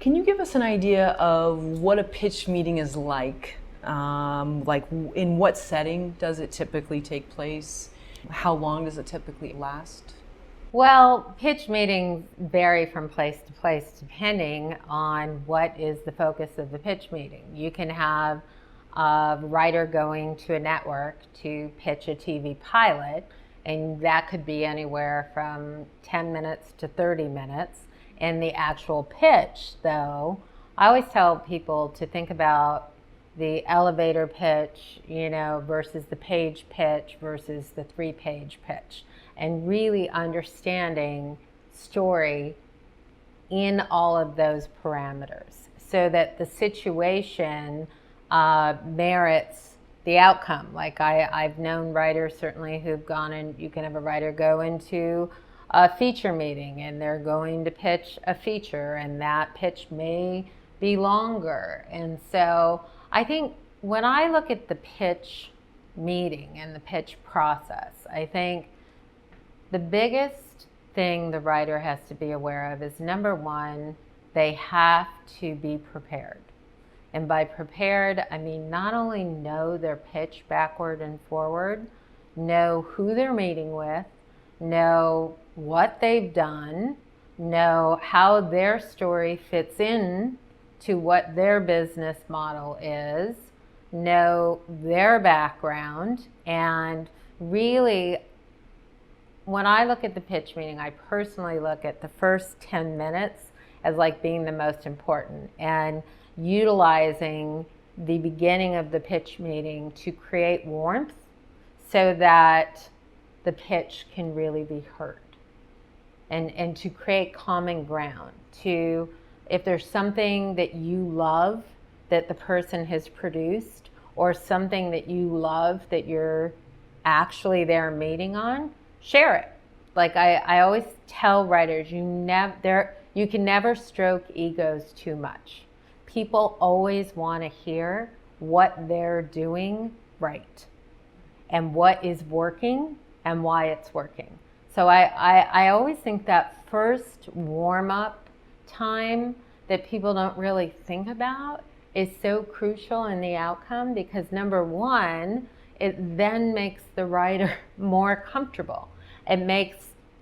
Can you give us an idea of what a pitch meeting is like? Like in what setting does it typically take place? How long does it typically last? Well, pitch meetings vary from place to place depending on what is the focus of the pitch meeting. You can have a writer going to a network to pitch a TV pilot, and that could be anywhere from 10 minutes to 30 minutes. In the actual pitch, though, I always tell people to think about the elevator pitch, versus the page pitch versus the 3-page pitch, and really understanding story in all of those parameters so that the situation merits the outcome. Like I've known writers certainly who've gone and you can have a writer go into a feature meeting and they're going to pitch a feature, and that pitch may be longer. And so I think when I look at the pitch meeting and the pitch process, I think the biggest thing the writer has to be aware of is, number one, they have to be prepared. And by prepared, I mean not only know their pitch backward and forward, know who they're meeting with, know what they've done, know how their story fits in to what their business model is, know their background, and really, when I look at the pitch meeting, I personally look at the first 10 minutes as like being the most important, and utilizing the beginning of the pitch meeting to create warmth so that the pitch can really be heard, and to create common ground. To, if there's something that you love that the person has produced, or something that you love that you're actually there meeting on, share it. Like I always tell writers, you can never stroke egos too much. People always want to hear what they're doing right and what is working and why it's working. So I always think that first warm-up time that people don't really think about is so crucial in the outcome, because number one, it then makes the writer more comfortable. It makes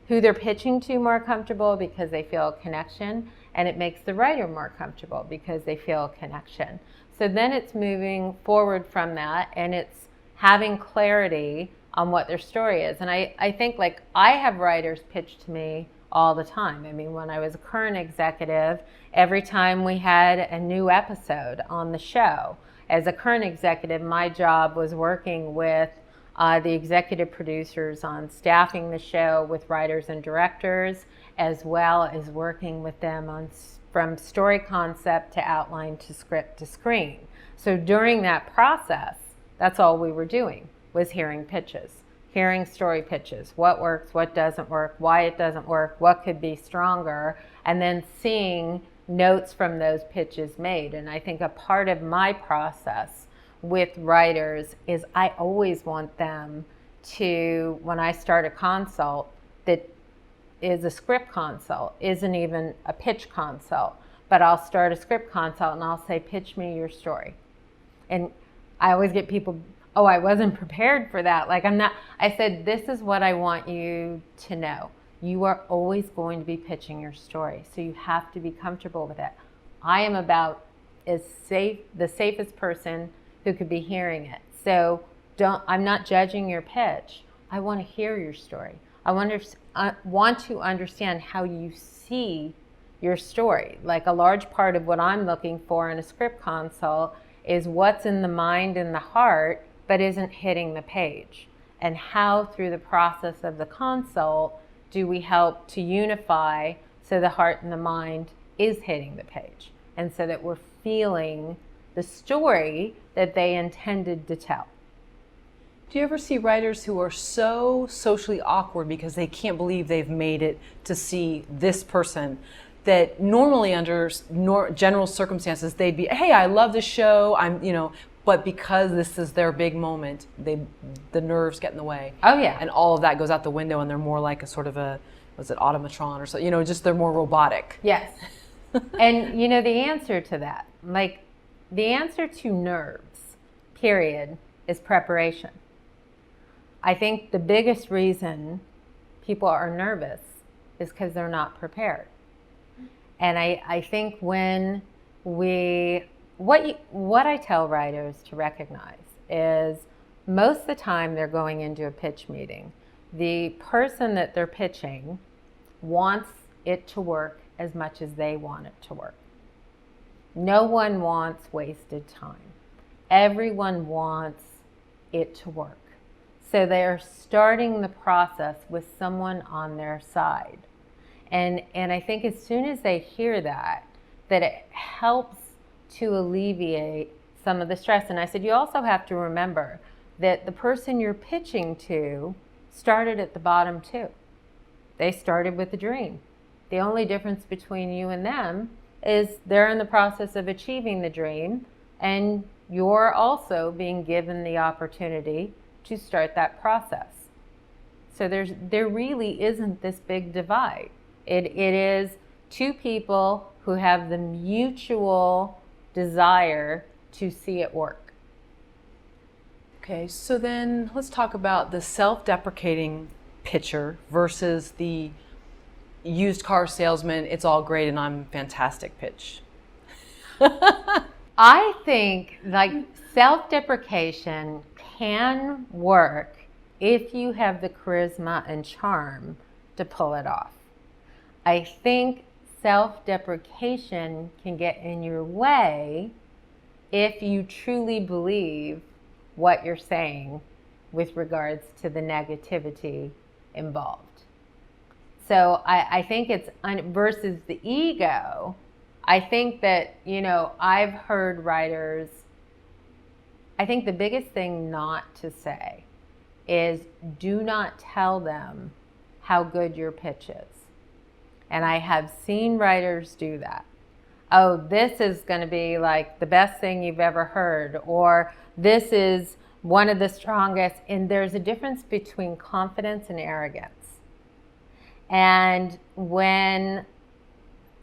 who they're pitching to more comfortable because they feel a connection, and it makes the writer more comfortable because they feel a connection. So then it's moving forward from that, and it's having clarity on what their story is. And I think, like, I have writers pitch to me all the time. I mean, when I was a current executive, every time we had a new episode on the show, as a current executive, my job was working with the executive producers on staffing the show with writers and directors, as well as working with them on from story concept to outline to script to screen. So during that process, that's all we were doing, was hearing pitches, hearing story pitches, what works, what doesn't work, why it doesn't work, what could be stronger, and then seeing notes from those pitches made. And I think a part of my process with writers is I always want them to, when I start a consult that is a script consult, isn't even a pitch consult, but I'll start a script consult and I'll say, pitch me your story. And I always get people, oh, I wasn't prepared for that. Like, I said, this is what I want you to know. You are always going to be pitching your story, so you have to be comfortable with it. I am about the safest person who could be hearing it. So I'm not judging your pitch. I want to hear your story. I want to understand how you see your story. Like, a large part of what I'm looking for in a script consult is what's in the mind and the heart, but isn't hitting the page. And how, through the process of the consult, do we help to unify so the heart and the mind is hitting the page, and so that we're feeling the story that they intended to tell. Do you ever see writers who are so socially awkward because they can't believe they've made it to see this person, that normally under general circumstances they'd be, hey, I love this show, but because this is their big moment, the nerves get in the way. Oh yeah. And all of that goes out the window, and they're more like a sort of was it automatron or so, just they're more robotic. Yes. And you know, the answer to that, like the answer to nerves, period, is preparation. I think the biggest reason people are nervous is because they're not prepared. And I think when what I tell writers to recognize is most of the time they're going into a pitch meeting, the person that they're pitching wants it to work as much as they want it to work. No one wants wasted time. Everyone wants it to work. So they're starting the process with someone on their side. And I think as soon as they hear that it helps to alleviate some of the stress. And I said, you also have to remember that the person you're pitching to started at the bottom too. They started with a dream. The only difference between you and them is they're in the process of achieving the dream, and you're also being given the opportunity to start that process. So there really isn't this big divide. It is two people who have the mutual desire to see it work. Okay, so then let's talk about the self-deprecating pitcher versus the used car salesman, it's all great and I'm fantastic pitch. I think like self-deprecation can work if you have the charisma and charm to pull it off. I think self-deprecation can get in your way if you truly believe what you're saying with regards to the negativity involved. So I think it's versus the ego. I think that, you know, I've heard writers, I think the biggest thing not to say is do not tell them how good your pitch is. And I have seen writers do that. Oh, this is going to be like the best thing you've ever heard, or this is one of the strongest. And there's a difference between confidence and arrogance. And when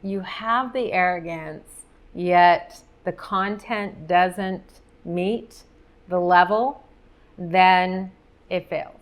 you have the arrogance, yet the content doesn't meet the level, then it fails.